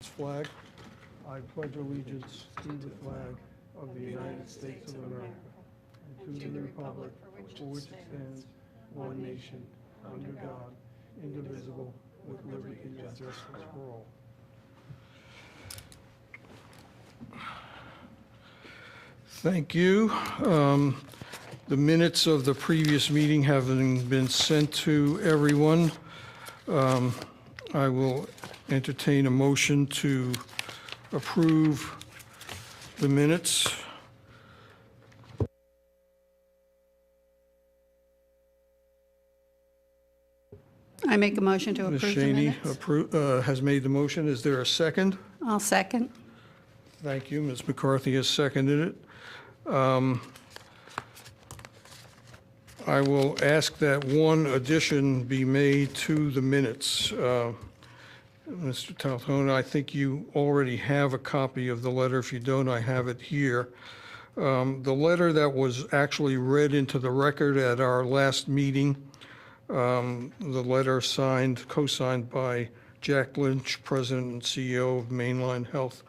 Flag. I pledge allegiance to the flag of the United States of America and to the republic for which it stands, one nation, under God, indivisible, with liberty and justice for all. Thank you. The minutes of the previous meeting having been sent to everyone, I will entertain a motion to approve the minutes. I make a motion to Ms. approve the Shaney minutes. has made the motion. Is there a second? I'll second. Thank you. Ms. McCarthy has seconded it. I will ask that one addition be made to the minutes. Mr. Taltone, I think you already have a copy of the letter. If you don't, I have it here. The letter that was actually read into the record at our last meeting, the letter co-signed by Jack Lynch, President and CEO of Mainline Health,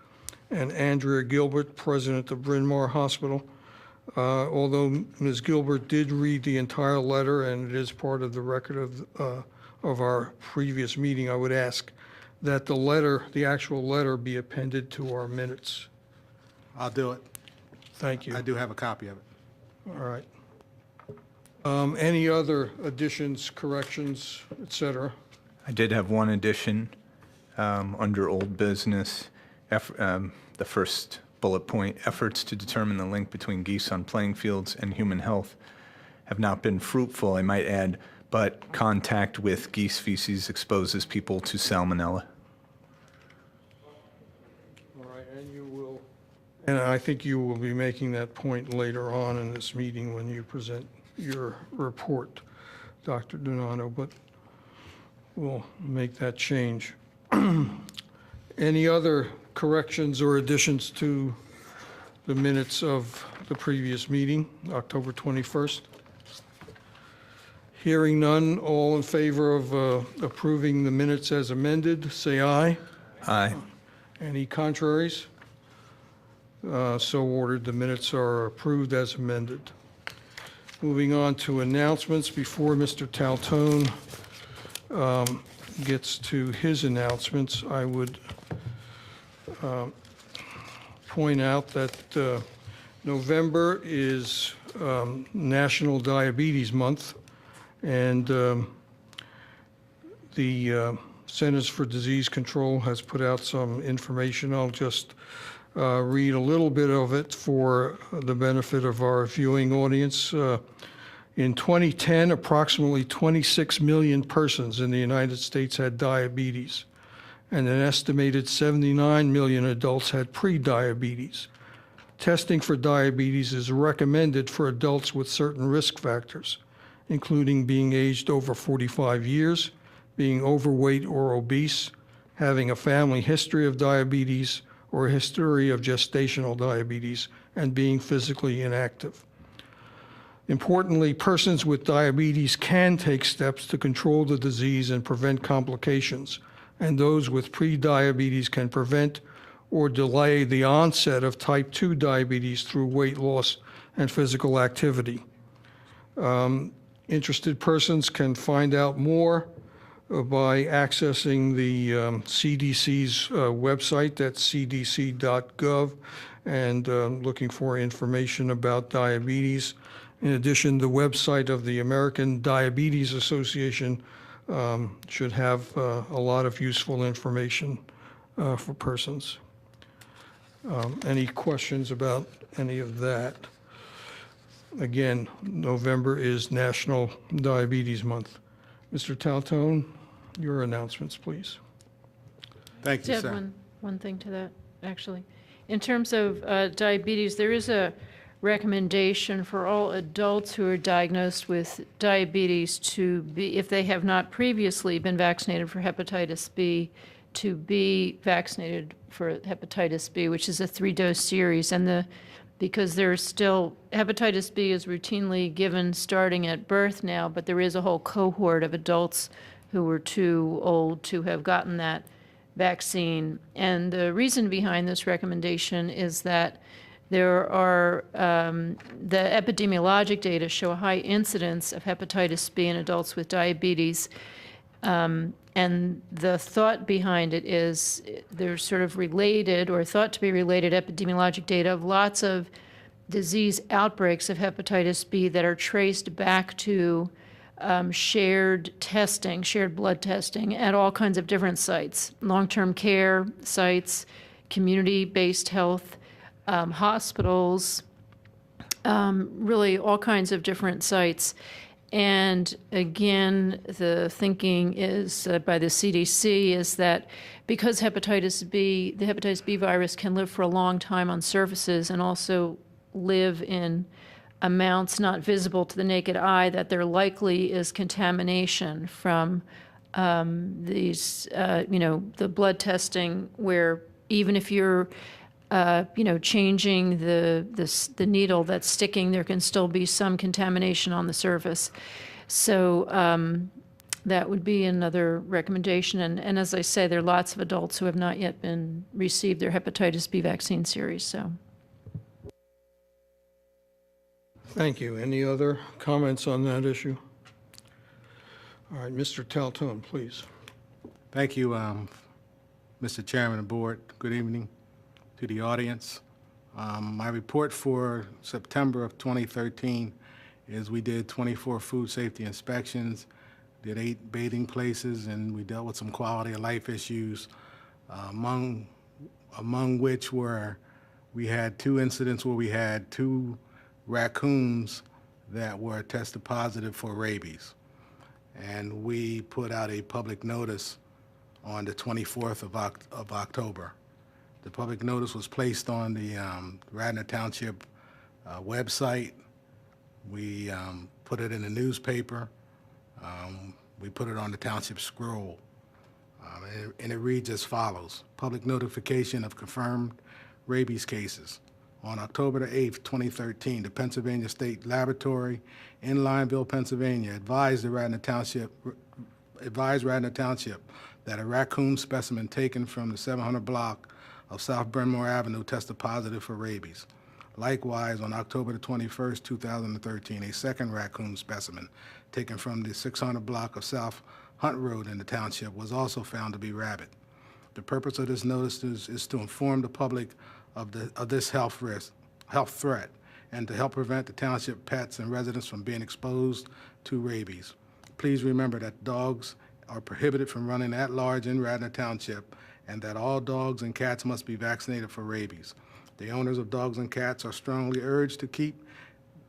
and Andrea Gilbert, President of Bryn Mawr Hospital. Although Ms. Gilbert did read the entire letter and it is part of the record of our previous meeting, I would ask that the actual letter be appended to our minutes. I'll do it. Thank you. I do have a copy of it. All right. Any other additions, corrections, et cetera? I did have one addition under old business. The first bullet point, efforts to determine the link between geese on playing fields and human health have not been fruitful, I might add, but contact with geese feces exposes people to salmonella. All right, and I think you will be making that point later on in this meeting when you present your report, Dr. Donato, but we'll make that change. Any other corrections or additions to the minutes of the previous meeting, October 21st? Hearing none, all in favor of approving the minutes as amended, say aye. Aye. Any contraries? So ordered. The minutes are approved as amended. Moving on to announcements. Before Mr. Taltone gets to his announcements, I would point out that November is National Diabetes Month, and the Centers for Disease Control has put out some information. I'll just read a little bit of it for the benefit of our viewing audience. In 2010, approximately 26 million persons in the United States had diabetes, and an estimated 79 million adults had pre-diabetes. Testing for diabetes is recommended for adults with certain risk factors, including being aged over 45 years, being overweight or obese, having a family history of diabetes or a history of gestational diabetes, and being physically inactive. Importantly, persons with diabetes can take steps to control the disease and prevent complications, and those with pre-diabetes can prevent or delay the onset of type 2 diabetes through weight loss and physical activity. Interested persons can find out more by accessing the CDC's website, that's cdc.gov, and looking for information about diabetes. In addition, the website of the American Diabetes Association should have a lot of useful information for persons. Any questions about any of that? Again, November is National Diabetes Month. Mr. Taltone, your announcements, please. Thank you, I sir. have one thing to that, actually. In terms of diabetes, there is a recommendation for all adults who are diagnosed with diabetes to be, if they have not previously been vaccinated for hepatitis B, to be vaccinated for hepatitis B, which is a 3-dose series. And because there's still, hepatitis B is routinely given starting at birth now, but there is a whole cohort of adults who were too old to have gotten that vaccine. And the reason behind this recommendation is that there are, the epidemiologic data show a high incidence of hepatitis B in adults with diabetes. And the thought behind it is there's sort of related or thought to be related epidemiologic data of lots of disease outbreaks of hepatitis B that are traced back to shared testing, shared blood testing at all kinds of different sites, long-term care sites, community-based health, hospitals, really all kinds of different sites. And again, the thinking is by the CDC is that because hepatitis B, the hepatitis B virus can live for a long time on surfaces and also live in amounts not visible to the naked eye, that there likely is contamination from these, the blood testing where even if you're changing the needle that's sticking, there can still be some contamination on the surface. So that would be another recommendation. And as I say, there are lots of adults who have not yet received their hepatitis B vaccine series. So. Thank you. Any other comments on that issue? All right, Mr. Taltone, please. Thank you, Mr. Chairman and Board. Good evening to the audience. My report for September of 2013 is we did 24 food safety inspections, did 8 bathing places, and we dealt with some quality of life issues, among which were we had 2 incidents where we had 2 raccoons that were tested positive for rabies. And we put out a public notice on the 24th of October. The public notice was placed on the Radnor Township website. We put it in the newspaper. We put it on the Township Scroll. And it reads as follows. Public notification of confirmed rabies cases. On October the 8th, 2013, the Pennsylvania State Laboratory in Lineville, Pennsylvania, advised Radnor Township that a raccoon specimen taken from the 700 block of South Brentmore Avenue tested positive for rabies. Likewise, on October the 21st, 2013, a second raccoon specimen taken from the 600 block of South Hunt Road in the township was also found to be rabid. The purpose of this notice is to inform the public of this health threat and to help prevent the township pets and residents from being exposed to rabies. Please remember that dogs are prohibited from running at large in Radnor Township and that all dogs and cats must be vaccinated for rabies. The owners of dogs and cats are strongly urged to keep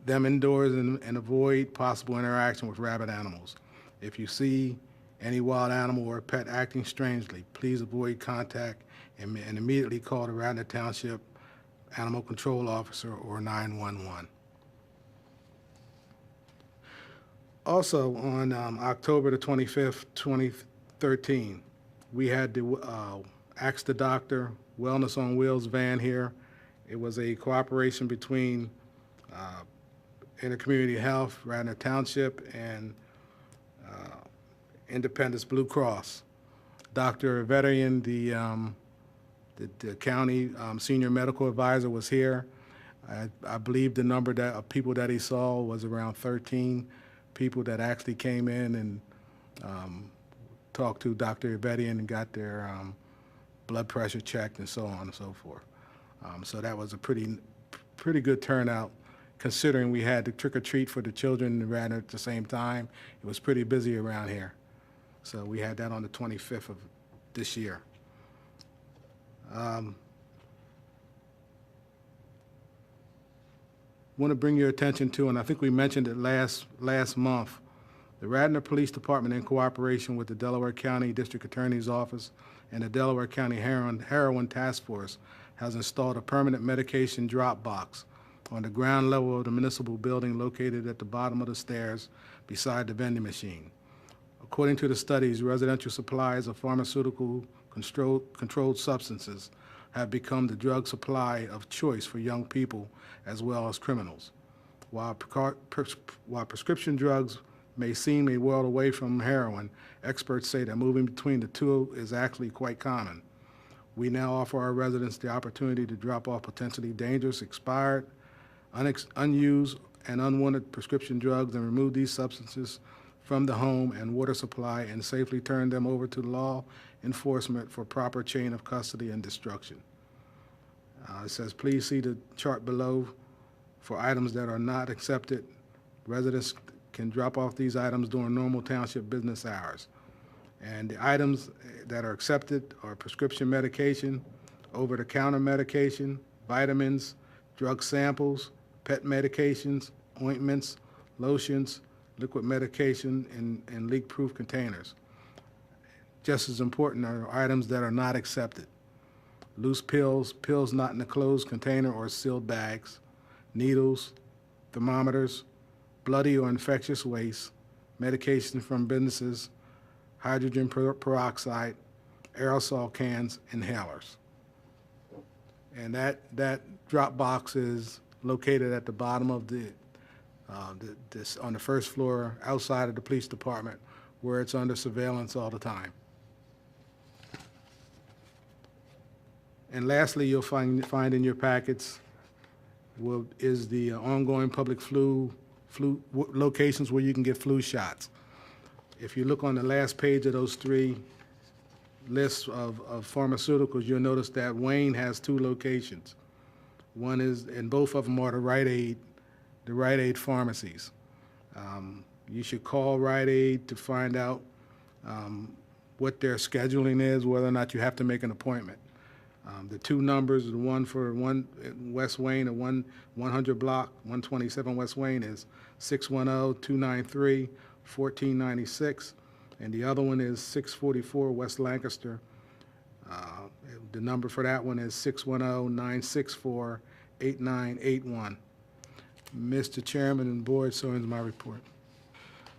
them indoors and avoid possible interaction with rabid animals. If you see any wild animal or pet acting strangely, please avoid contact and immediately call the Radnor Township Animal Control Officer or 911. Also, on October the 25th, 2013, we had the Ask the Doctor Wellness on Wheels van here. It was a cooperation between Intercommunity Health, Radnor Township, and Independence Blue Cross. Dr. Vederian, the county senior medical advisor, was here. I believe the number of people that he saw was around 13 people that actually came in and talked to Dr. Vederian and got their blood pressure checked and so on and so forth. So that was a pretty good turnout, considering we had the trick-or-treat for the children in Radnor at the same time. It was pretty busy around here. So we had that on the 25th of this year. Want to bring your attention to, and I think we mentioned it last month, the Radnor Police Department, in cooperation with the Delaware County District Attorney's Office and the Delaware County Heroin Task Force, has installed a permanent medication drop box on the ground level of the municipal building located at the bottom of the stairs beside the vending machine. According to the studies, residential supplies of pharmaceutical controlled substances have become the drug supply of choice for young people as well as criminals. While prescription drugs may seem a world away from heroin, experts say that moving between the two is actually quite common. We now offer our residents the opportunity to drop off potentially dangerous, expired, unused, and unwanted prescription drugs and remove these substances from the home and water supply and safely turn them over to law enforcement for proper chain of custody and destruction. It says, please see the chart below for items that are not accepted. Residents can drop off these items during normal township business hours. And the items that are accepted are prescription medication, over-the-counter medication, vitamins, drug samples, pet medications, ointments, lotions, liquid medication in leak-proof containers. Just as important are items that are not accepted. Loose pills, pills not in a closed container or sealed bags, needles, thermometers, bloody or infectious waste, medication from businesses, hydrogen peroxide, aerosol cans, inhalers. And that drop box is located at the bottom of this on the first floor outside of the police department, where it's under surveillance all the time. And lastly, you'll find in your packets is the ongoing public flu locations where you can get flu shots. If you look on the last page of those 3 lists of pharmaceuticals, you'll notice that Wayne has 2 locations. One is, and both of them are the Rite Aid pharmacies. You should call Rite Aid to find out what their scheduling is, whether or not you have to make an appointment. The 2 numbers, the one for West Wayne, the 100 block, 127 West Wayne is 610-293-1496, and the other one is 644 West Lancaster. The number for that one is 610-964-8981. Mr. Chairman and Board, so ends my report.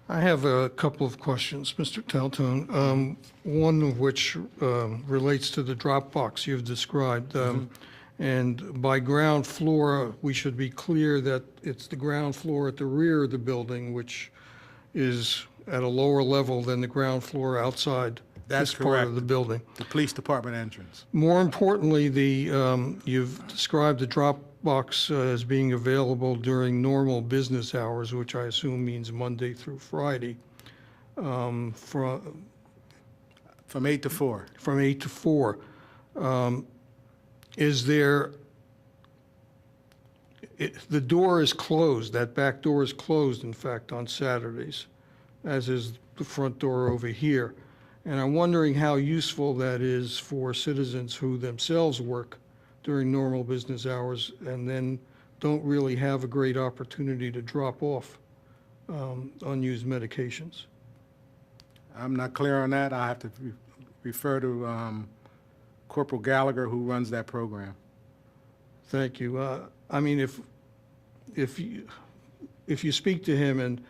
I have a couple of questions, Mr. Taltone, one of which relates to the drop box you've described. And by ground floor, we should be clear that it's the ground floor at the rear of the building, which is at a lower level than the ground floor outside That's this part of correct. the building. The police department entrance. More importantly, you've described the drop box as being available during normal business hours, which I assume means Monday through Friday, from 8 to 4. 8 to 4. Is there, the door is closed, that back door is closed, in fact, on Saturdays, as is the front door over here. And I'm wondering how useful that is for citizens who themselves work during normal business hours and then don't really have a great opportunity to drop off unused medications. I'm not clear on that. I have to refer to Corporal Gallagher, who runs that program. Thank you. I mean, if you speak to him, and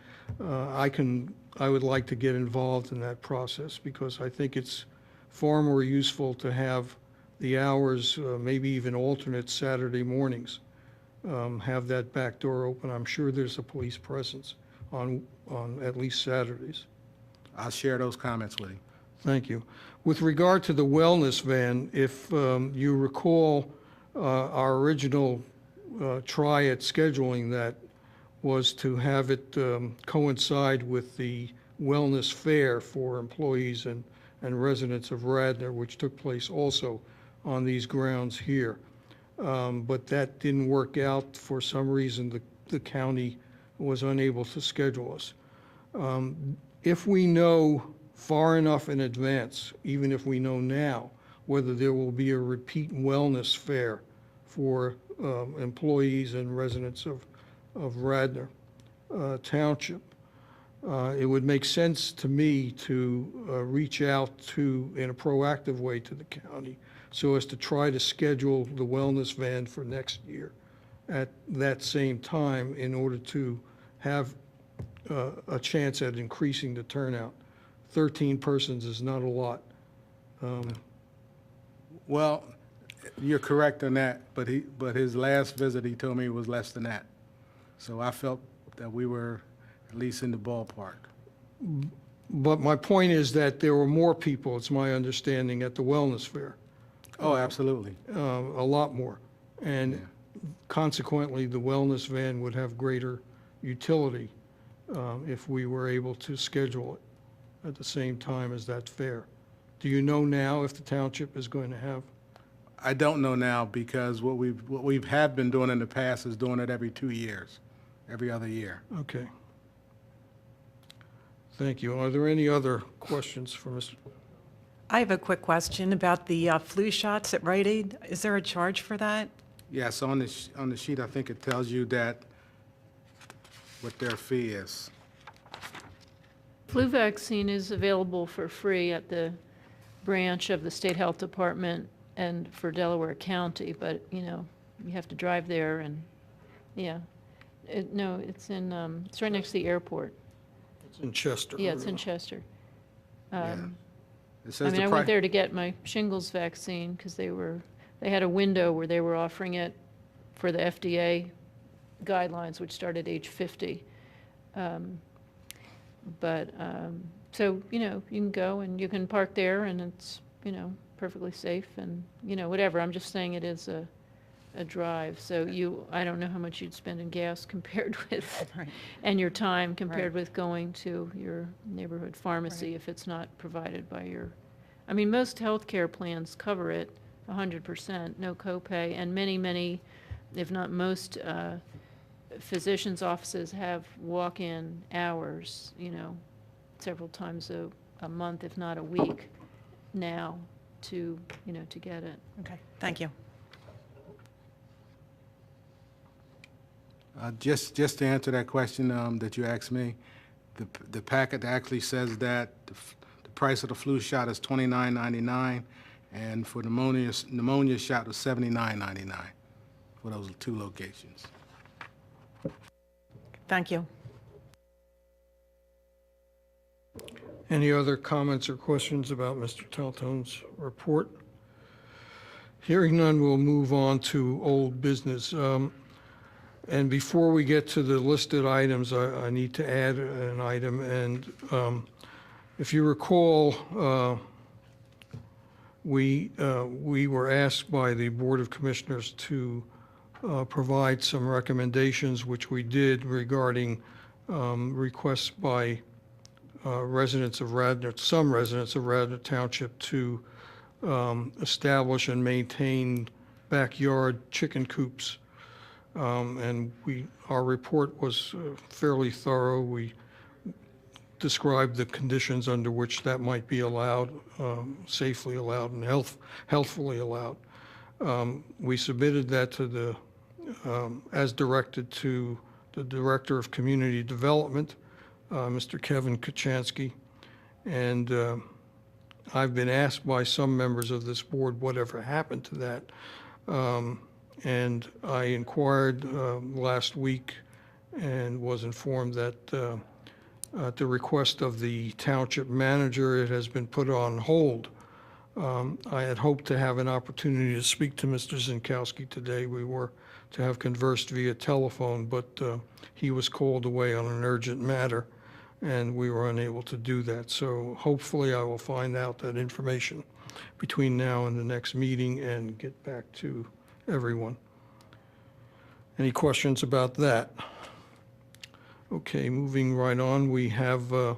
I would like to get involved in that process, because I think it's far more useful to have the hours, maybe even alternate Saturday mornings, have that back door open. I'm sure there's a police presence on at least Saturdays. I'll share those comments with you. Thank you. With regard to the wellness van, if you recall, our original try at scheduling that was to have it coincide with the wellness fair for employees and residents of Radnor, which took place also on these grounds here. But that didn't work out. For some reason, the county was unable to schedule us. If we know far enough in advance, even if we know now, whether there will be a repeat wellness fair for employees and residents of Radnor Township, it would make sense to me to reach out in a proactive way to the county so as to try to schedule the wellness van for next year at that same time in order to have a chance at increasing the turnout. 13 persons is not a lot. Well, you're correct on that, but his last visit, he told me it was less than that. So I felt that we were at least in the ballpark. But my point is that there were more people, it's my understanding, at the wellness fair. Oh, absolutely. a lot more. And consequently, the wellness van would have greater utility if we were able to schedule it at the same time as that fair. Do you know now if the township is going to have? I don't know now because what we've have been doing in the past is doing it every 2 years, every other year. Okay. Thank you. Are there any other questions for Mr.? I have a quick question about the flu shots at Rite Aid. Is there a charge for that? Yes, on the sheet, I think it tells you that what their fee is. Flu vaccine is available for free at the branch of the State Health Department and for Delaware County, but, you know, you have to drive there and, yeah. No, it's right next to the airport. It's in Chester. Yeah, it's in Chester. Yeah. It I says mean, the I price. went there to get my shingles vaccine because they had a window where they were offering it for the FDA guidelines, which start at age 50. So, you know, you can go and you can park there and it's, you know, perfectly safe and, you know, whatever. I'm just saying it is a drive. So I don't know how much you'd spend in gas compared with, Right. and your time compared Right. with going to your neighborhood pharmacy if it's not provided by I mean, most healthcare plans cover it 100%, no copay, and many, if not most, physicians' offices have walk-in hours, you know, several times a month, if not a week now to get it. Okay, thank you. Just to answer that question that you asked me, the packet actually says that the price of the flu shot is $29.99, and for pneumonia shot was $79.99 for those 2 locations. Thank you. Any other comments or questions about Mr. Taltone's report? Hearing none, we'll move on to old business. And before we get to the listed items, I need to add an item. And if you recall, we were asked by the Board of Commissioners to provide some recommendations, which we did, regarding requests by residents of Radnor, some residents of Radnor Township, to establish and maintain backyard chicken coops. And our report was fairly thorough. We described the conditions under which that might be allowed, safely allowed, and healthfully allowed. We submitted that to as directed to the Director of Community Development, Mr. Kevin Kachansky, and I've been asked by some members of this board whatever happened to that. And I inquired last week and was informed that at the request of the township manager, it has been put on hold. I had hoped to have an opportunity to speak to Mr. Zinkowski today. We were to have conversed via telephone, but he was called away on an urgent matter, and we were unable to do that. So hopefully I will find out that information between now and the next meeting and get back to everyone. Any questions about that? Okay, moving right on, we have a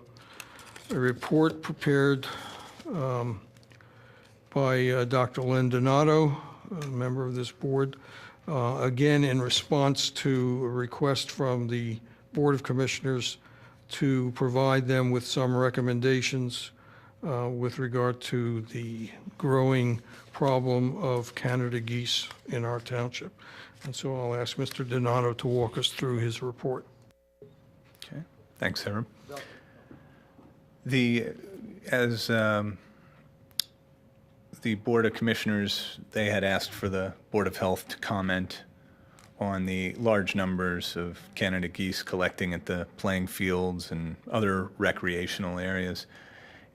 report prepared by Dr. Lynn Donato, a member of this board, again in response to a request from the Board of Commissioners to provide them with some recommendations with regard to the growing problem of Canada geese in our township. And so I'll ask Mr. Donato to walk us through his report. Okay, thanks, Hiram. As the Board of Commissioners, they had asked for the Board of Health to comment on the large numbers of Canada geese collecting at the playing fields and other recreational areas.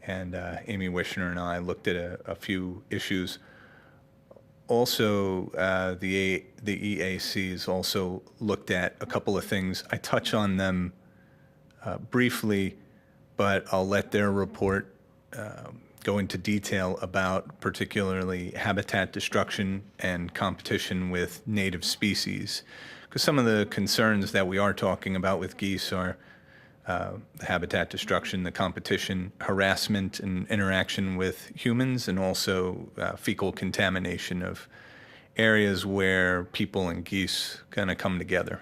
And Amy Wishner and I looked at a few issues. Also, the EACs also looked at a couple of things. I touch on them briefly, but I'll let their report go into detail about particularly habitat destruction and competition with native species. Because some of the concerns that we are talking about with geese are the habitat destruction, the competition, harassment and interaction with humans, and also fecal contamination of areas where people and geese kind of come together.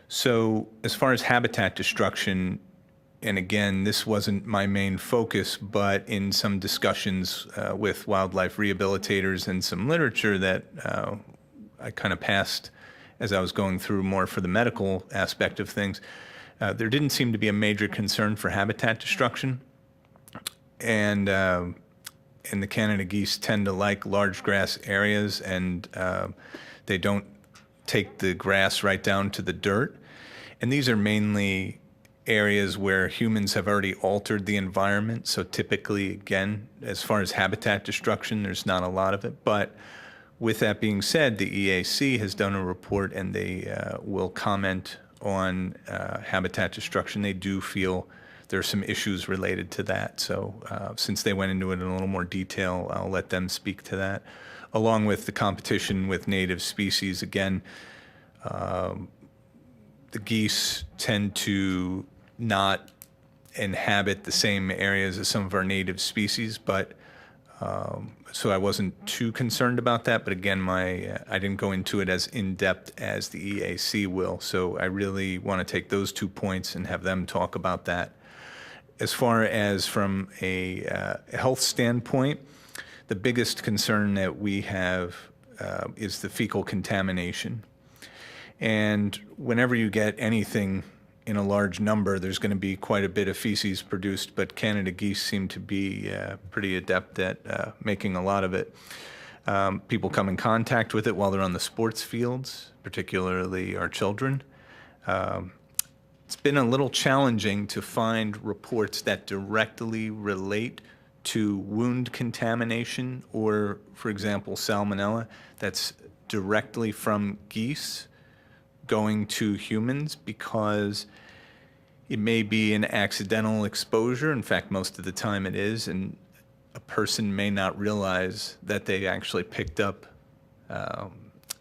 So as far as habitat destruction, and again, this wasn't my main focus, but in some discussions with wildlife rehabilitators and some literature that I kind of passed as I was going through more for the medical aspect of things, there didn't seem to be a major concern for habitat destruction. And the Canada geese tend to like large grass areas, and they don't take the grass right down to the dirt. And these are mainly areas where humans have already altered the environment. So typically, again, as far as habitat destruction, there's not a lot of it. But with that being said, the EAC has done a report, and they will comment on habitat destruction. They do feel there are some issues related to that. So since they went into it in a little more detail, I'll let them speak to that. Along with the competition with native species, again, the geese tend to not inhabit the same areas as some of our native species, but so I wasn't too concerned about that. But again, I didn't go into it as in-depth as the EAC will. So I really want to take those 2 points and have them talk about that. As far as from a health standpoint, the biggest concern that we have is the fecal contamination. And whenever you get anything in a large number, there's going to be quite a bit of feces produced, but Canada geese seem to be pretty adept at making a lot of it. People come in contact with it while they're on the sports fields, particularly our children. It's been a little challenging to find reports that directly relate to wound contamination or, for example, salmonella that's directly from geese going to humans, because it may be an accidental exposure. In fact, most of the time it is, and a person may not realize that they actually picked up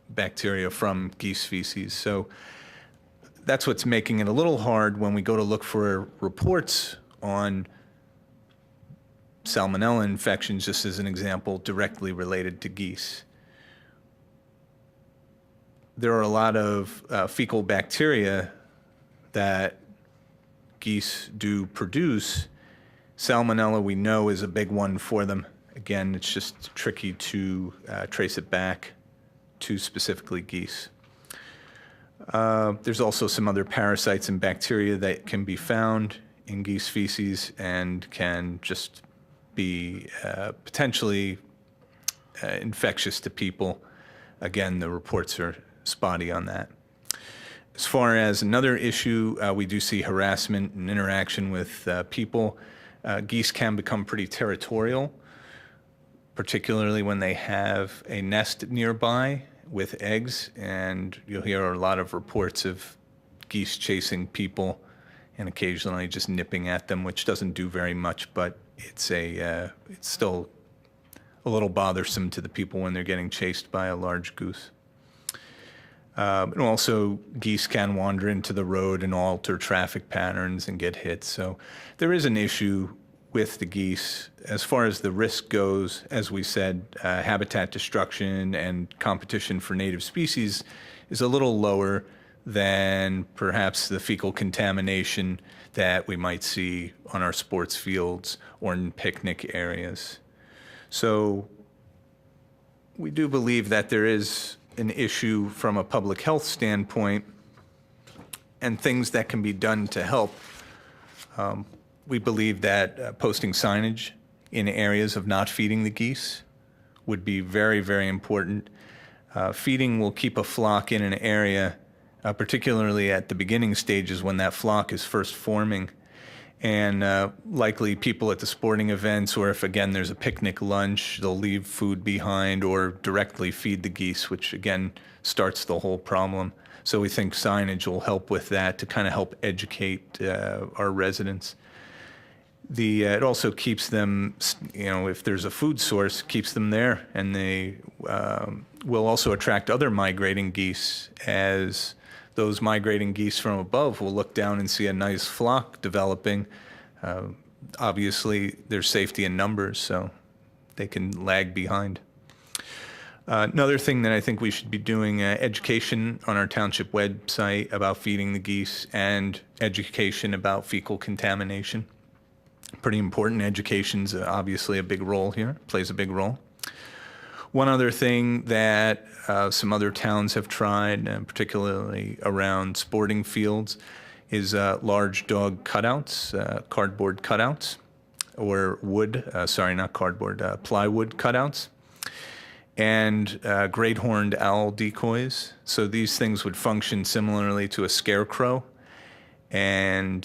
bacteria from geese feces. So that's what's making it a little hard when we go to look for reports on salmonella infections, just as an example, directly related to geese. There are a lot of fecal bacteria that geese do produce. Salmonella, we know, is a big one for them. Again, it's just tricky to trace it back to specifically geese. There's also some other parasites and bacteria that can be found in geese feces and can just be potentially infectious to people. Again, the reports are spotty on that. As far as another issue, we do see harassment and interaction with people. Geese can become pretty territorial, particularly when they have a nest nearby with eggs, and you'll hear a lot of reports of geese chasing people and occasionally just nipping at them, which doesn't do very much, but it's still a little bothersome to the people when they're getting chased by a large goose. And also, geese can wander into the road and alter traffic patterns and get hit. So there is an issue with the geese. As far as the risk goes, as we said, habitat destruction and competition for native species is a little lower than perhaps the fecal contamination that we might see on our sports fields or in picnic areas. So we do believe that there is an issue from a public health standpoint and things that can be done to help. We believe that posting signage in areas of not feeding the geese would be very, very important. Feeding will keep a flock in an area, particularly at the beginning stages when that flock is first forming. And likely people at the sporting events, or if, again, there's a picnic lunch, they'll leave food behind or directly feed the geese, which, again, starts the whole problem. So we think signage will help with that to kind of help educate our residents. It also keeps them, if there's a food source, keeps them there, and they will also attract other migrating geese, as those migrating geese from above will look down and see a nice flock developing. Obviously, there's safety in numbers, so they can lag behind. Another thing that I think we should be doing, education on our township website about feeding the geese, and education about fecal contamination. Pretty important. Education's obviously a big role here, plays a big role. One other thing that some other towns have tried, particularly around sporting fields, is large dog cutouts, cardboard cutouts, or wood, not cardboard, plywood cutouts, and great horned owl decoys. So these things would function similarly to a scarecrow, and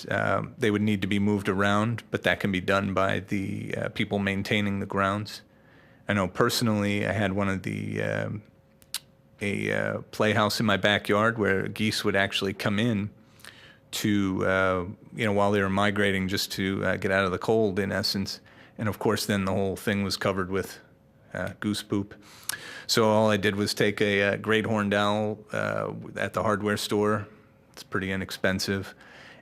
they would need to be moved around, but that can be done by the people maintaining the grounds. I know personally I had one of a playhouse in my backyard where geese would actually come in to, while they were migrating, just to get out of the cold, in essence. And of course, then the whole thing was covered with goose poop. So all I did was take a great horned owl at the hardware store. It's pretty inexpensive,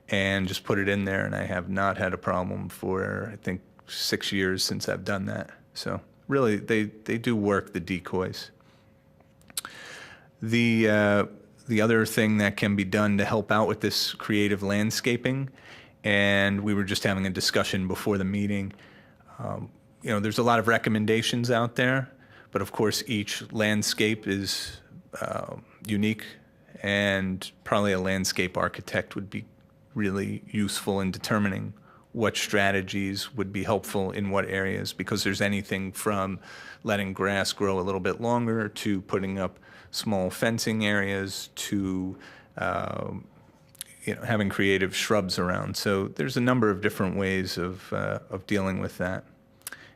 and just put it in there. And I have not had a problem for, I think, 6 years since I've done that. So really, they do work, the decoys. The other thing that can be done to help out with this creative landscaping, and we were just having a discussion before the meeting, there's a lot of recommendations out there, but of course each landscape is unique, and probably a landscape architect would be really useful in determining what strategies would be helpful in what areas, because there's anything from letting grass grow a little bit longer to putting up small fencing areas to having creative shrubs around. So there's a number of different ways of dealing with that.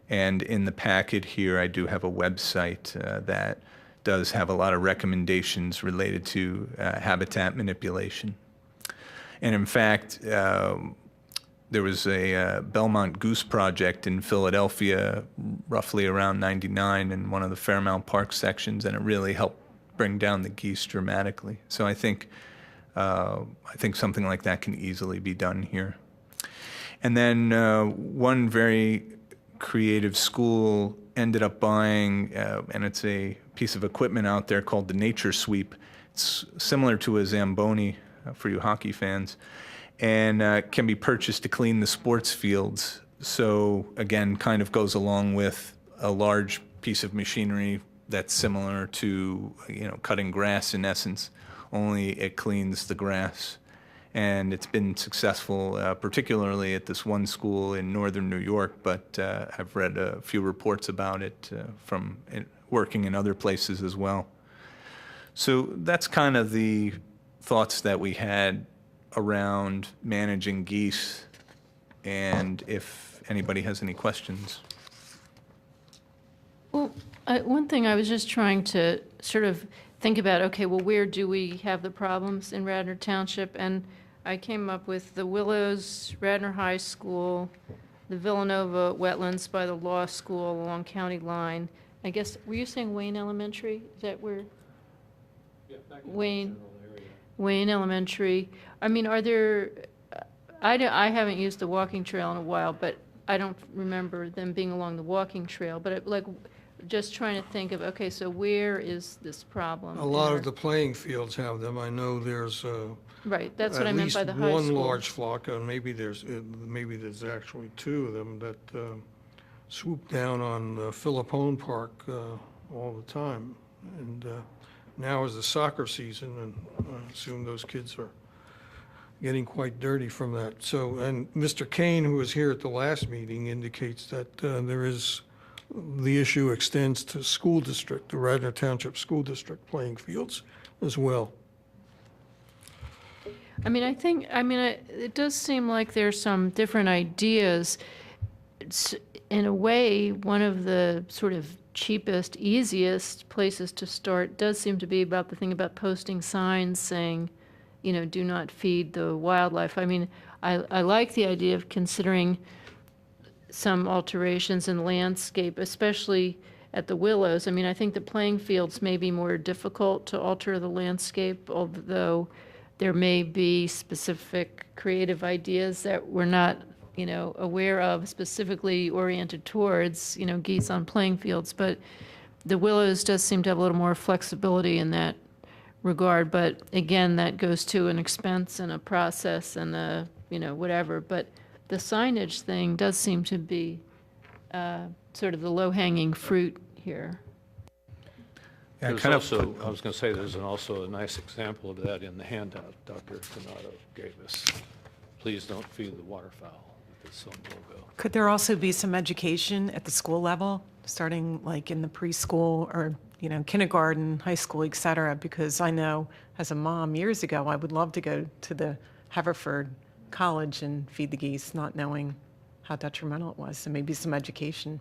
And in the packet here, I do have a website that does have a lot of recommendations related to habitat manipulation. And in fact, there was a Belmont Goose Project in Philadelphia roughly around '99 in one of the Fairmount Park sections, and it really helped bring down the geese dramatically. So I think something like that can easily be done here. And then one very creative school ended up buying, and it's a piece of equipment out there called the Nature Sweep. It's similar to a Zamboni for you hockey fans, and can be purchased to clean the sports fields. So again, kind of goes along with a large piece of machinery that's similar to cutting grass in essence, only it cleans the grass. And it's been successful, particularly at this one school in northern New York, but I've read a few reports about it from working in other places as well. So that's kind of the thoughts that we had around managing geese, and if anybody has any questions. Well, one thing I was just trying to sort of think about, okay, well, where do we have the problems in Radnor Township? And I came up with the Willows, Radnor High School, the Villanova wetlands by the law school along county line. I guess, were you saying Wayne Elementary? Is that where? Yeah, back in Wayne. Wayne Elementary. I mean, are there, I haven't used the walking trail in a while, but I don't remember them being along the walking trail, but just trying to think of, okay, so where is this problem? A lot of the playing fields have them. I know there's Right, that's what I meant by the high school. at least one large flock, and maybe there's actually two of them that swoop down on Philippone Park all the time. And now is the soccer season, and I assume those kids are getting quite dirty from that. So, and Mr. Kane, who was here at the last meeting, indicates that the issue extends to school district, the Radnor Township School District playing fields as well. I mean, it does seem like there's some different ideas. In a way, one of the sort of cheapest, easiest places to start does seem to be about the thing about posting signs saying, do not feed the wildlife. I mean, I like the idea of considering some alterations in landscape, especially at the Willows. I mean, I think the playing fields may be more difficult to alter the landscape, although there may be specific creative ideas that we're not, aware of, specifically oriented towards, geese on playing fields. But the Willows does seem to have a little more flexibility in that regard. But again, that goes to an expense and a process and a, whatever. But the signage thing does seem to be sort of the low-hanging fruit here. Yeah, There's kind of also, I was going to say, there's also a nice example of that in the handout Dr. Donato gave us. Please don't feed the waterfowl with its own logo. Could there also be some education at the school level, starting like in the preschool or, kindergarten, high school, et cetera? Because I know as a mom years ago, I would love to go to the Haverford College and feed the geese, not knowing how detrimental it was. So maybe some education.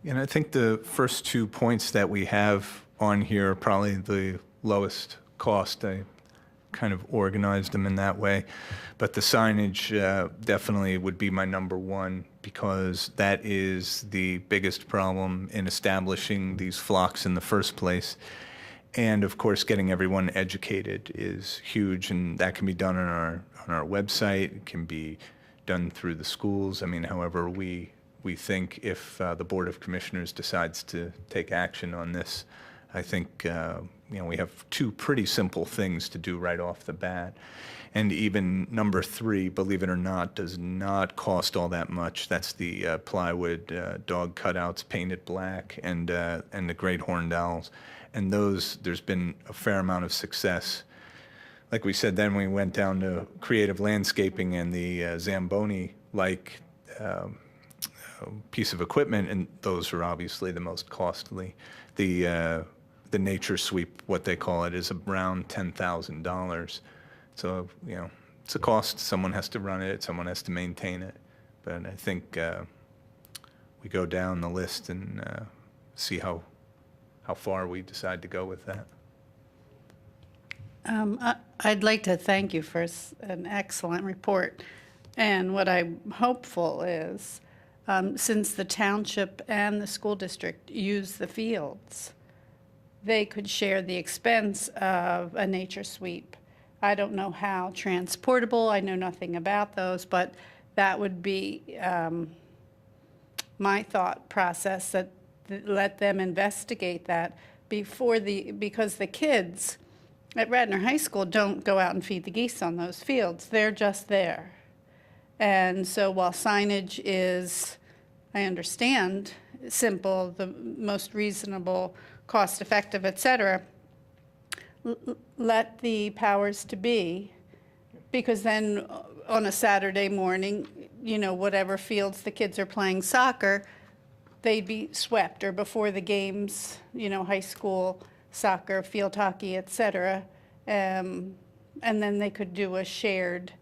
And I think the first 2 points that we have on here are probably the lowest cost. I kind of organized them in that way. But the signage definitely would be my number one, because that is the biggest problem in establishing these flocks in the first place. And of course, getting everyone educated is huge, and that can be done on our website. It can be done through the schools. I mean, however we think, if the Board of Commissioners decides to take action on this, I think we have 2 pretty simple things to do right off the bat. And even number 3, believe it or not, does not cost all that much. That's the plywood dog cutouts painted black, and the great horned owls. And those, there's been a fair amount of success. Like we said, then we went down to creative landscaping and the Zamboni-like piece of equipment, and those are obviously the most costly. The nature sweep, what they call it, is around $10,000. So, it's a cost. Someone has to run it. Someone has to maintain it. But I think we go down the list and see how far we decide to go with that. I'd like to thank you for an excellent report. And what I'm hopeful is, since the township and the school district use the fields, they could share the expense of a nature sweep. I don't know how transportable, I know nothing about those, but that would be my thought process, that let them investigate that because the kids at Radnor High School don't go out and feed the geese on those fields. They're just there. And so while signage is, I understand, simple, the most reasonable, cost-effective, et cetera, let the powers to be, because then on a Saturday morning, whatever fields the kids are playing soccer, they'd be swept, or before the games, high school soccer, field hockey, et cetera, and then they could do a shared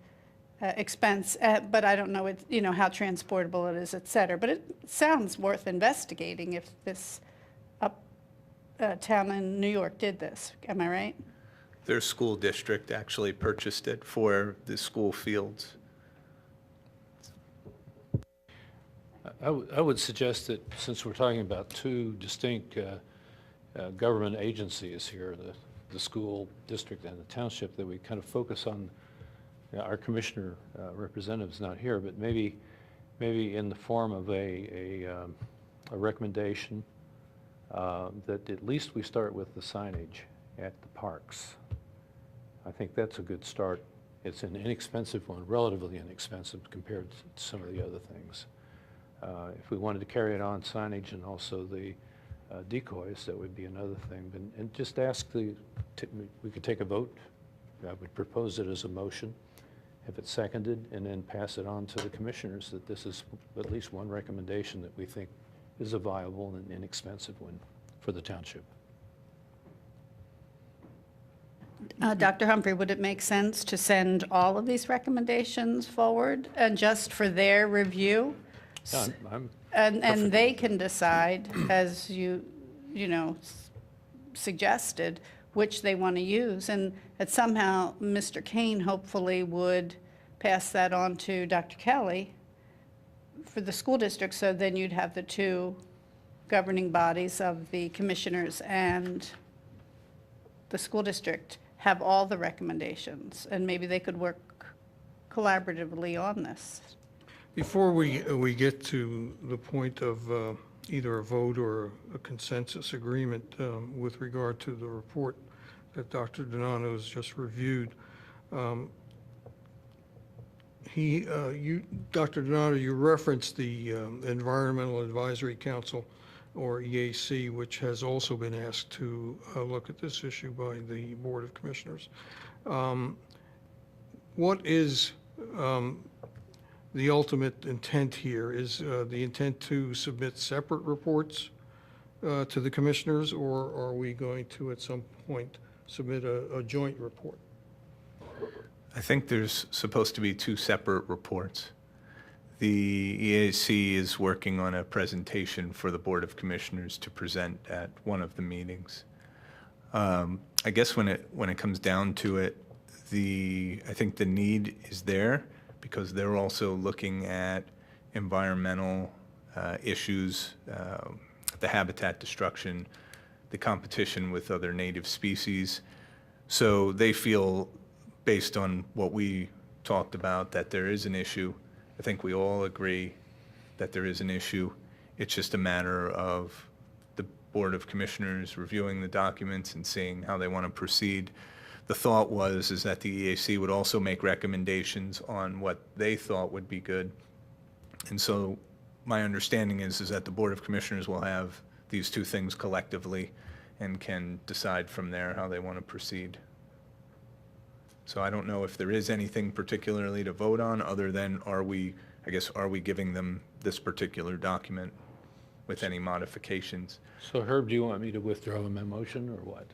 expense, but I don't know, how transportable it is, et cetera. But it sounds worth investigating if this town in New York did this. Am I right? Their school district actually purchased it for the school fields. I would suggest that, since we're talking about 2 distinct government agencies here, the school district and the township, that we kind of focus on, our commissioner representative's not here, but maybe in the form of a recommendation that at least we start with the signage at the parks. I think that's a good start. It's an inexpensive one, relatively inexpensive compared to some of the other things. If we wanted to carry it on, signage and also the decoys, that would be another thing. And just ask we could take a vote. I would propose it as a motion, if it's seconded, and then pass it on to the commissioners that this is at least one recommendation that we think is a viable and inexpensive one for the township. Dr. Humphrey, would it make sense to send all of these recommendations forward and just for their review? Yeah, I'm And they can decide, as you suggested, which they want to use. And that somehow Mr. Kane hopefully would pass that on to Dr. Kelly for the school district, so then you'd have the two governing bodies of the commissioners and the school district have all the recommendations, and maybe they could work collaboratively on this. Before we get to the point of either a vote or a consensus agreement with regard to the report that Dr. Donato has just reviewed, Dr. Donato, you referenced the Environmental Advisory Council, or EAC, which has also been asked to look at this issue by the Board of Commissioners. What is the ultimate intent here? Is the intent to submit separate reports to the commissioners, or are we going to at some point submit a joint report? I think there's supposed to be two separate reports. The EAC is working on a presentation for the Board of Commissioners to present at one of the meetings. I guess when it comes down to it, I think the need is there because they're also looking at environmental issues, the habitat destruction, the competition with other native species. So they feel, based on what we talked about, that there is an issue. I think we all agree that there is an issue. It's just a matter of the Board of Commissioners reviewing the documents and seeing how they want to proceed. The thought is that the EAC would also make recommendations on what they thought would be good. And so my understanding is that the Board of Commissioners will have these two things collectively and can decide from there how they want to proceed. So I don't know if there is anything particularly to vote on other than are we giving them this particular document with any modifications? So Herb, do you want me to withdraw my motion or what?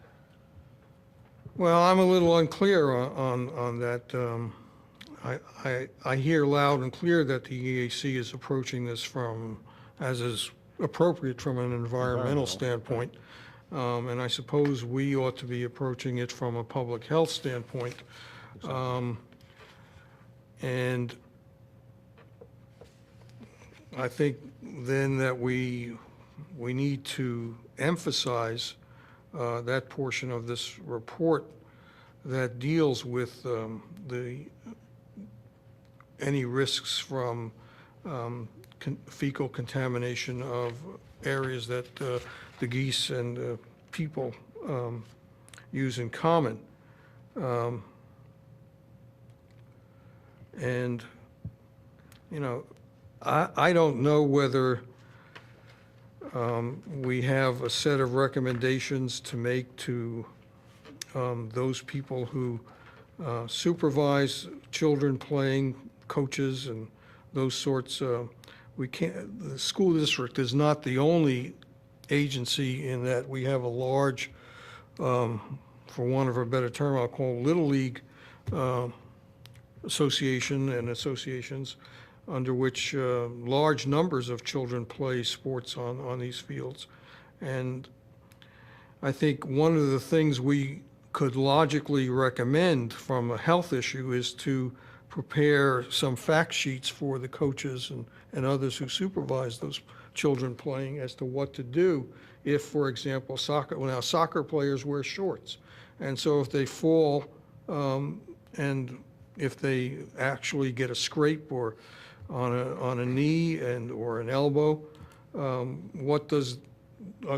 Well, I'm a little unclear on that. I hear loud and clear that the EAC is approaching this from, as is appropriate from an environmental standpoint. And I suppose we ought to be approaching it from a public health standpoint. And I think then that we need to emphasize that portion of this report that deals with any risks from fecal contamination of areas that the geese and people use in common. And, you know, I don't know whether we have a set of recommendations to make to those people who supervise children playing, coaches and those sorts. The school district is not the only agency in that we have a large, for want of a better term, I'll call Little League association and associations under which large numbers of children play sports on these fields. And I think one of the things we could logically recommend from a health issue is to prepare some fact sheets for the coaches and others who supervise those children playing as to what to do if, for example, soccer players wear shorts. And so if they fall and if they actually get a scrape or on a knee or an elbow, are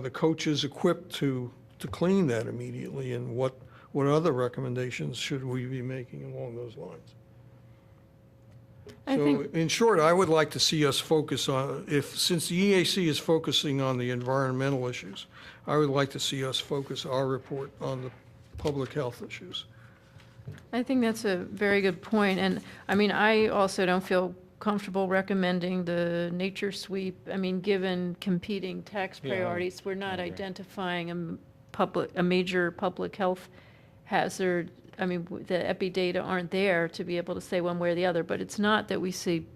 the coaches equipped to clean that immediately, and what other recommendations should we be making along those lines? So in short, I would like to see us focus on, since the EAC is focusing on the environmental issues, I would like to see us focus our report on the public health issues. I think that's a very good point. And I mean, I also don't feel comfortable recommending the nature sweep. I mean, given competing tax Yeah, priorities, we're not I agree. identifying a major public health hazard. I mean, the epi data aren't there to be able to say one way or the other, but it's not that we see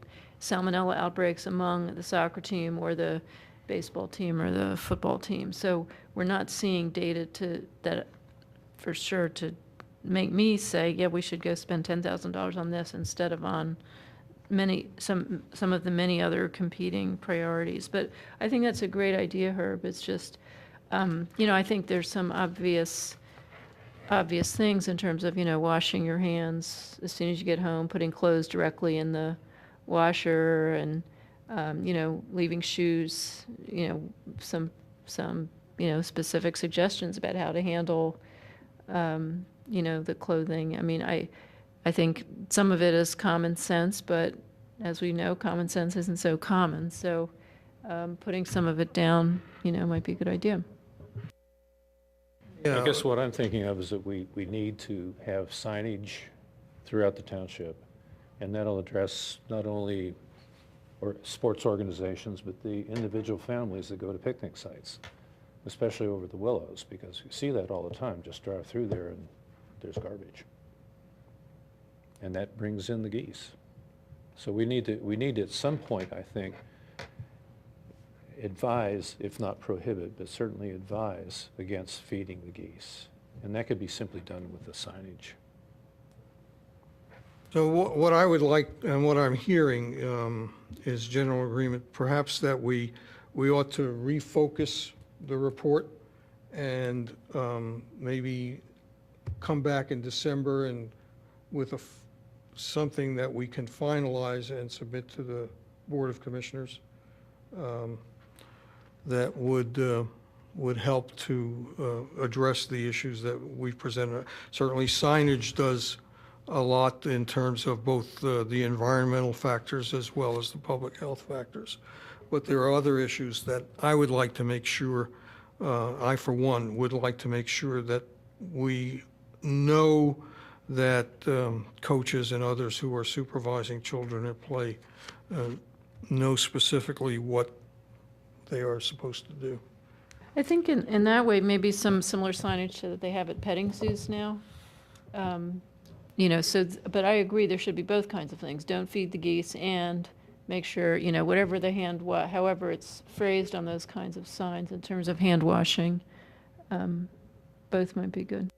salmonella outbreaks among the soccer team or the baseball team or the football team. So we're not seeing data that for sure to make me say, yeah, we should go spend $10,000 on this instead of on some of the many other competing priorities. But I think that's a great idea, Herb. It's just, I think there's some obvious things in terms of, washing your hands as soon as you get home, putting clothes directly in the washer, and, leaving shoes, some specific suggestions about how to handle, the clothing. I mean, I think some of it is common sense, but as we know, common sense isn't so common. So putting some of it down, might be a good idea. I Yeah, guess what I'm thinking of is that we need to have signage throughout the township, and that'll address not only sports organizations, but the individual families that go to picnic sites, especially over the Willows, because you see that all the time. Just drive through there and there's garbage. And that brings in the geese. So we need to at some point, I think, advise, if not prohibit, but certainly advise against feeding the geese. And that could be simply done with the signage. so what I would like, and what I'm hearing is general agreement, perhaps that we ought to refocus the report and maybe come back in December and with something that we can finalize and submit to the Board of Commissioners that would help to address the issues that we've presented. Certainly signage does a lot in terms of both the environmental factors as well as the public health factors. But there are other issues that I would like to make sure, I for one would like to make sure that we know that coaches and others who are supervising children at play know specifically what they are supposed to do. I think in that way, maybe some similar signage to that they have at petting zoos now. But I agree, there should be both kinds of things. Don't feed the geese, and make sure, whatever the however it's phrased on those kinds of signs in terms of hand washing, both might be good.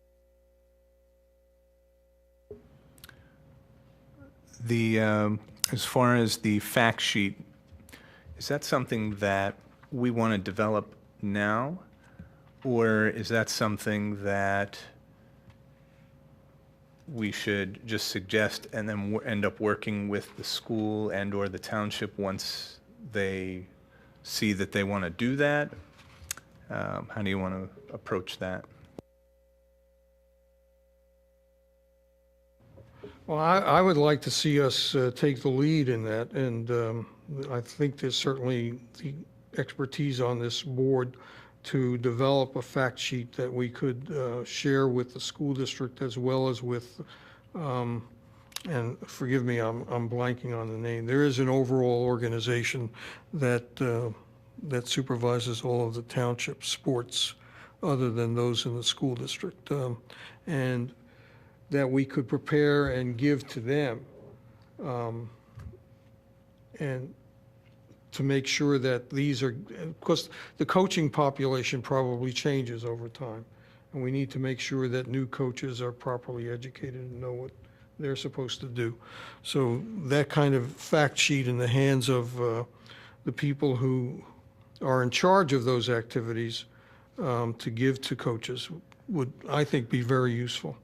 As far as the fact sheet, is that something that we want to develop now? Or is that something that we should just suggest and then end up working with the school and/or the township once they see that they want to do that? How do you want to approach that? Well, I would like to see us take the lead in that, and I think there's certainly the expertise on this board to develop a fact sheet that we could share with the school district as well as with, and forgive me, I'm blanking on the name. There is an overall organization that that supervises all of the township sports other than those in the school district, and that we could prepare and give to them, and to make sure that these are, because the coaching population probably changes over time, and we need to make sure that new coaches are properly educated and know what they're supposed to do. So that kind of fact sheet in the hands of the people who are in charge of those activities to give to coaches would, I think, be very useful.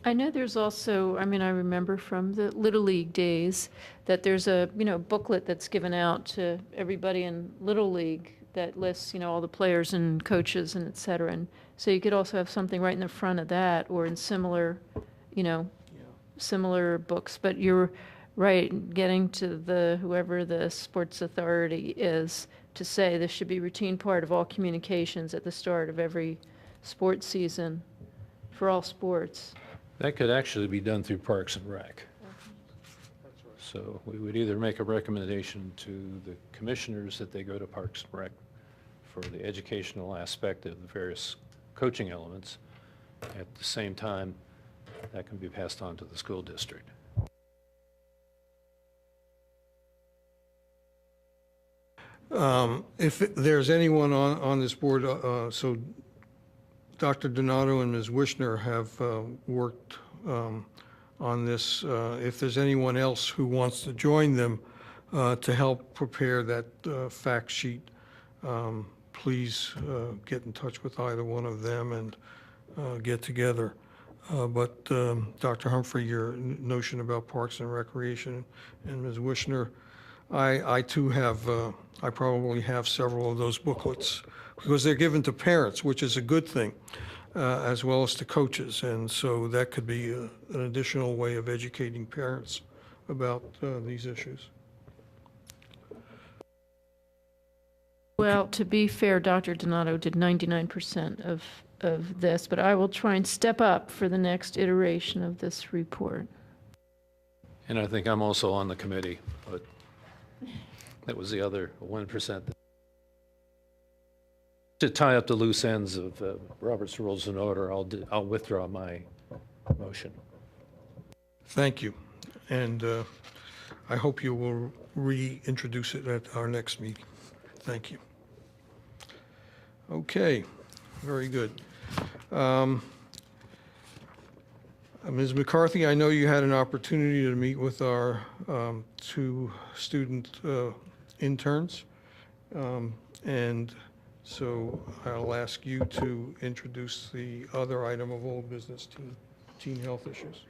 I know there's also, I remember from the Little League days that there's a, booklet that's given out to everybody in Little League that lists, all the players and coaches and et cetera. And so you could also have something right in the front of that or in similar, similar books. But you're right, getting to whoever the sports authority is to say this should be a routine part of all communications at the start of every sports season for all sports. That could actually be done through Parks and Rec. So we would either make a recommendation to the commissioners that they go to Parks and Rec for the educational aspect of the various coaching elements. At the same time, that can be passed on to the school district. If there's anyone on this board, so Dr. Donato and Ms. Wishner have worked on this. If there's anyone else who wants to join them to help prepare that fact sheet, please get in touch with either one of them and get together. But Dr. Humphrey, your notion about Parks and Recreation, and Ms. Wishner, I too have, I probably have several of those booklets because they're given to parents, which is a good thing, as well as to coaches. And so that could be an additional way of educating parents about these issues. Well, to be fair, Dr. Donato did 99% of this, but I will try and step up for the next iteration of this report. And I think I'm also on the committee, but that was the other 1%. To tie up the loose ends of Robert's Rules and Order, I'll withdraw my motion. Thank you. And I hope you will reintroduce it at our next meeting. Thank you. Okay, very good. Ms. McCarthy, I know you had an opportunity to meet with our two student interns. And so I'll ask you to introduce the other item of old business, teen health issues.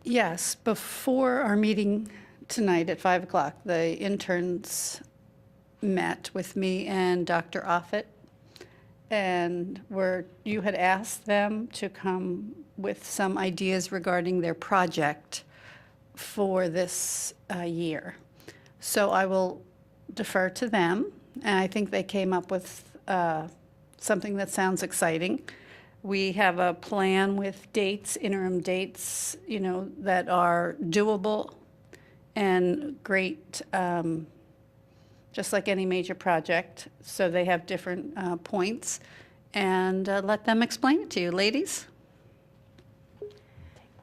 Yes, before our meeting tonight at 5 o'clock, the interns met with me and Dr. Offit, and you had asked them to come with some ideas regarding their project for this year. So I will defer to them, and I think they came up with something that sounds exciting. We have a plan with dates, interim dates, that are doable and great, just like any major project. So they have different points, and let them explain it to you. Ladies?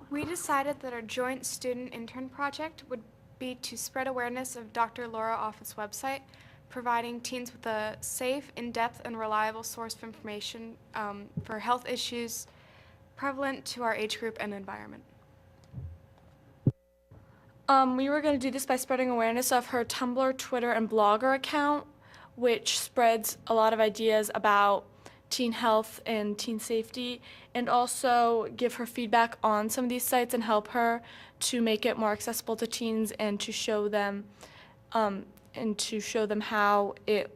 We decided that our joint student intern project would be to spread awareness of Dr. Laura Offit's website, providing teens with a safe, in-depth, and reliable source of information for health issues prevalent to our age group and environment. We were going to do this by spreading awareness of her Tumblr, Twitter, and Blogger account, which spreads a lot of ideas about teen health and teen safety, and also give her feedback on some of these sites and help her to make it more accessible to teens and to show them how it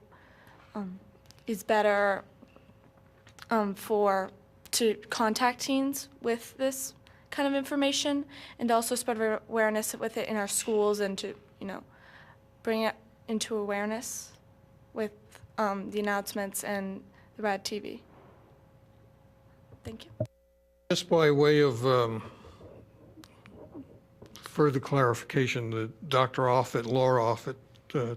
is better to contact teens with this kind of information, and also spread awareness with it in our schools and to bring it into awareness with the announcements and the RAD TV. Thank you. Just by way of further clarification, the Dr. Offit, Laura Offit, to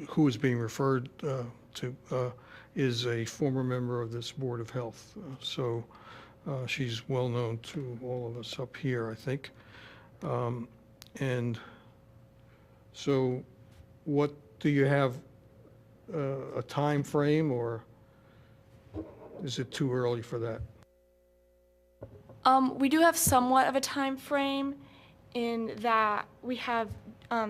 who is being referred to, is a former member of this Board of Health. So she's well known to all of us up here, I think. And so what do you have, a time frame, or is it too early for that? We do have somewhat of a time frame in that we have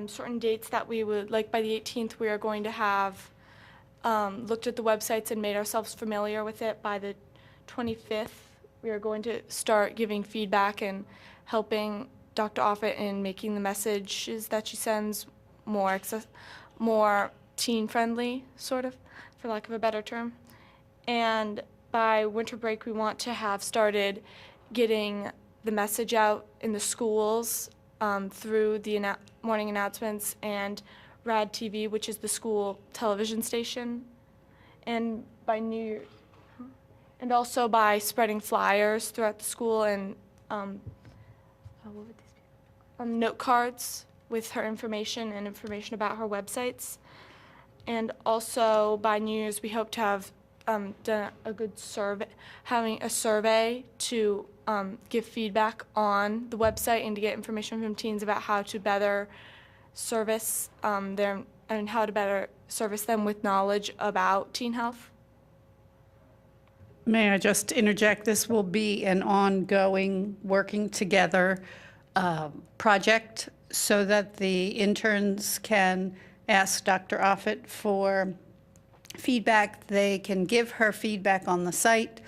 certain dates that we would, like by the 18th, we are going to have looked at the websites and made ourselves familiar with it. By the 25th, we are going to start giving feedback and helping Dr. Offit in making the messages that she sends more teen-friendly, sort of, for lack of a better term. And by winter break, we want to have started getting the message out in the schools through the morning announcements and RAD TV, which is the school television station, and by New Year, and also by spreading flyers throughout the school and note cards with her information and information about her websites. And also by New Year's, we hope to have done a good survey, having a survey to give feedback on the website and to get information from teens about how to better service them and how to better service them with knowledge about teen health. May I just interject? This will be an ongoing, working together project so that the interns can ask Dr. Offit for feedback. They can give her feedback on the site.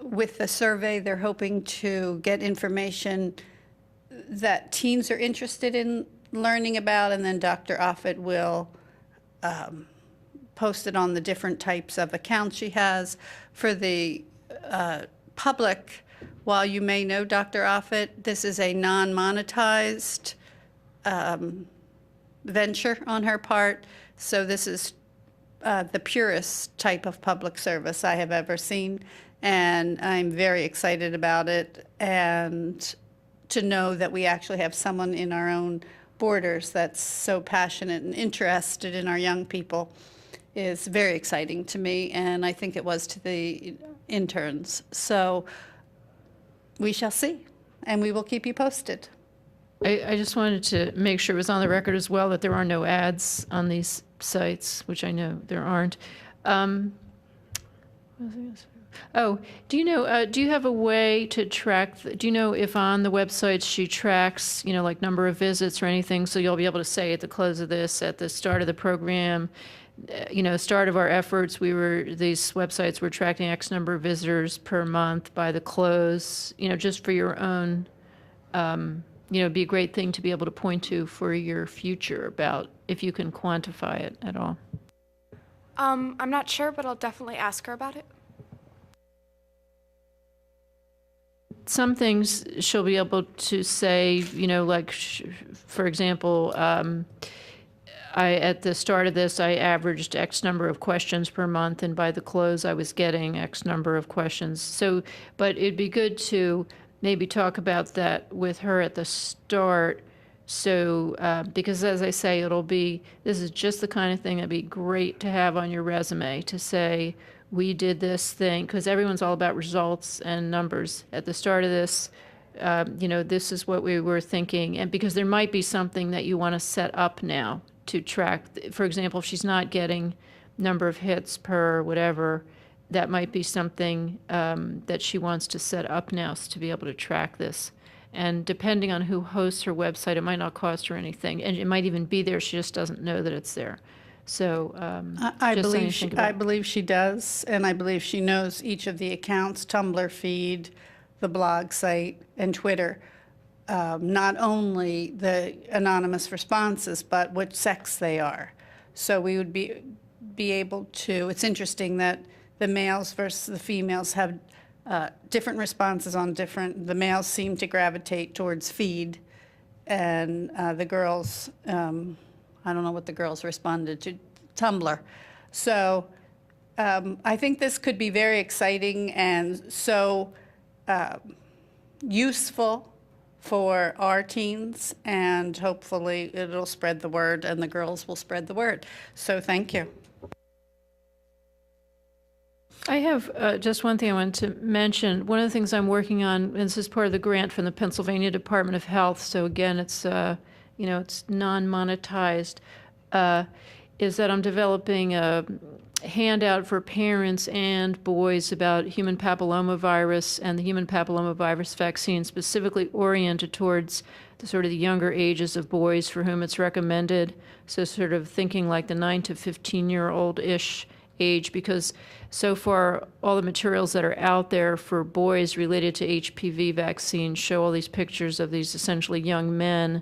With the survey, they're hoping to get information that teens are interested in learning about, and then Dr. Offit will post it on the different types of accounts she has. For the public, while you may know Dr. Offit, this is a non-monetized venture on her part. So this is the purest type of public service I have ever seen. And I'm very excited about it. And to know that we actually have someone in our own borders that's so passionate and interested in our young people is very exciting to me, and I think it was to the interns. So we shall see, and we will keep you posted. I just wanted to make sure it was on the record as well that there are no ads on these sites, which I know there aren't. What was I gonna say? Oh, do you have a way to track, do you know if on the website she tracks, like number of visits or anything, so you'll be able to say at the close of this, at the start of the program, start of our efforts, these websites were tracking X number of visitors per month by the close, just for your own, it'd be a great thing to be able to point to for your future about if you can quantify it at all. I'm not sure, but I'll definitely ask her about it. Some things she'll be able to say, for example, at the start of this, I averaged X number of questions per month, and by the close, I was getting X number of questions. So, but it'd be good to maybe talk about that with her at the start. So, because as I say, this is just the kind of thing that'd be great to have on your resume, to say, we did this thing, because everyone's all about results and numbers. At the start of this, this is what we were thinking. And because there might be something that you want to set up now to track. For example, if she's not getting number of hits per whatever, that might be something that she wants to set up now to be able to track this. And depending on who hosts her website, it might not cost her anything. And it might even be there, she just doesn't know that it's there. So I just something believe to think about. I believe she does, and I believe she knows each of the accounts, Tumblr feed, the blog site, and Twitter. Not only the anonymous responses, but which sex they are. So we would be able to. It's interesting that the males versus the females have different responses on different. The males seem to gravitate towards feed, and the girls. I don't know what the girls responded to, Tumblr. So I think this could be very exciting and so useful for our teens, and hopefully it'll spread the word and the girls will spread the word. So thank you. I have just one thing I wanted to mention. One of the things I'm working on, and this is part of the grant from the Pennsylvania Department of Health, so again, it's it's non-monetized, is that I'm developing a handout for parents and boys about human papillomavirus and the human papillomavirus vaccine, specifically oriented towards the sort of the younger ages of boys for whom it's recommended. So sort of thinking like the 9 to 15-year-old-ish age, because so far all the materials that are out there for boys related to HPV vaccine show all these pictures of these essentially young men.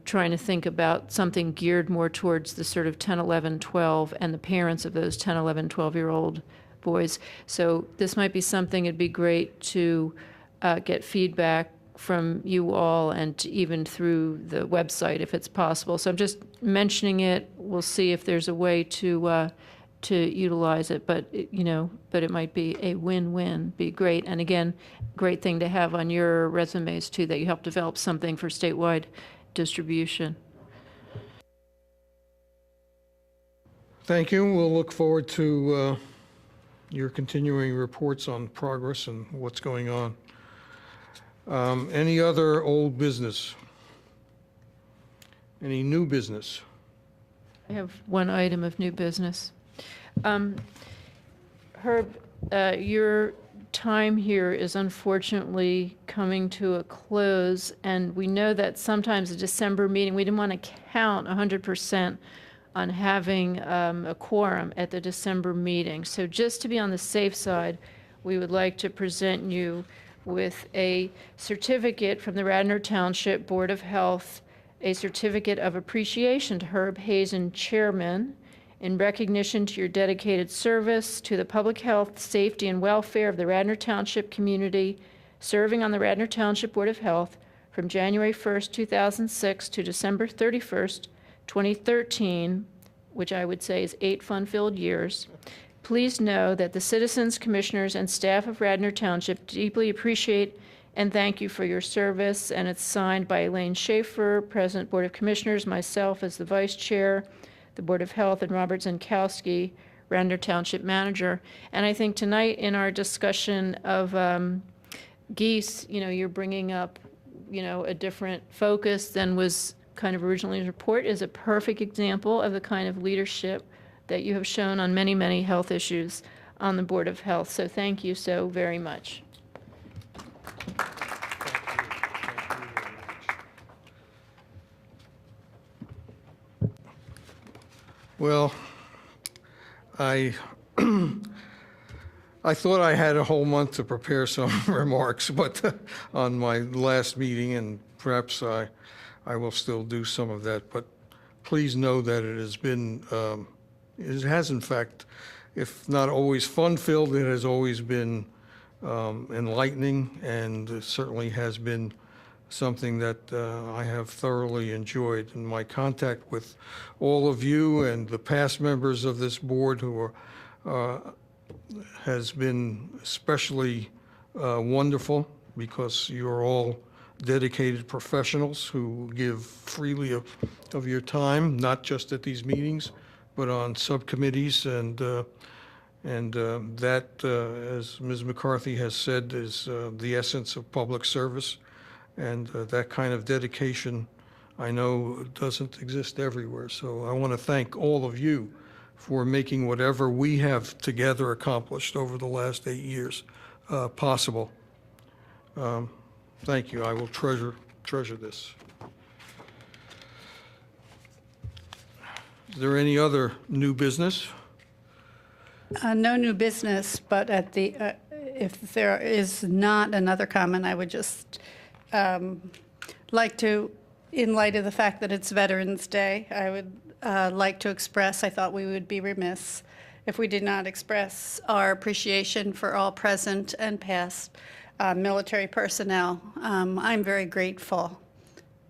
Trying to think about something geared more towards the sort of 10, 11, 12, and the parents of those 10, 11, 12-year-old boys. So this might be something, it'd be great to get feedback from you all and even through the website if it's possible. So I'm just mentioning it. We'll see if there's a way to utilize it, but it might be a win-win, be great. And again, great thing to have on your resumes too, that you help develop something for statewide distribution. Thank you. We'll look forward to your continuing reports on progress and what's going on. Any other old business? Any new business? I have one item of new business. Herb, your time here is unfortunately coming to a close, and we know that sometimes a December meeting, we didn't want to count 100% on having a quorum at the December meeting. So just to be on the safe side, we would like to present you with a certificate from the Radnor Township Board of Health, a certificate of appreciation to Herb Hazen, Chairman, in recognition to your dedicated service to the public health, safety, and welfare of the Radnor Township community, serving on the Radnor Township Board of Health from January 1st, 2006 to December 31st, 2013, which I would say is 8 fun-filled years. Please know that the citizens, commissioners, and staff of Radnor Township deeply appreciate and thank you for your service, and it's signed by Elaine Schaefer, President Board of Commissioners, myself as the Vice Chair, the Board of Health, and Robert Zankowski, Radnor Township Manager. And I think tonight in our discussion of Geese, you're bringing up, a different focus than was kind of originally in the report, is a perfect example of the kind of leadership that you have shown on many, many health issues on the Board of Health. So thank you so very much. Well, I thought I had a whole month to prepare some remarks, but on my last meeting, and perhaps I will still do some of that. But please know that it has been, it has in fact, if not always fun-filled, it has always been enlightening, and it certainly has been something that I have thoroughly enjoyed. And my contact with all of you and the past members of this board who are, has been especially wonderful, because you're all dedicated professionals who give freely of your time, not just at these meetings, but on subcommittees. And that, as Ms. McCarthy has said, is the essence of public service. And that kind of dedication, I know, doesn't exist everywhere. So I want to thank all of you for making whatever we have together accomplished over the last 8 years possible. Thank you. I will treasure this. Is there any other new business? No new business, but at the, if there is not another comment, I would just like to, in light of the fact that it's Veterans Day, I would like to express, I thought we would be remiss if we did not express our appreciation for all present and past military personnel. I'm very grateful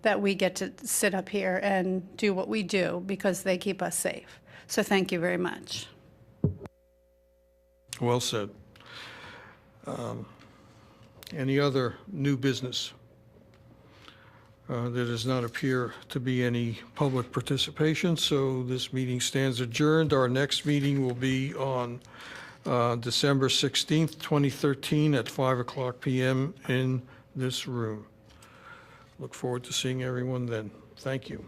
that we get to sit up here and do what we do, because they keep us safe. So thank you very much. Well said. Any other new business? There does not appear to be any public participation, so this meeting stands adjourned. Our next meeting will be on December 16th, 2013 at 5:00 p.m. in this room. Look forward to seeing everyone then. Thank you.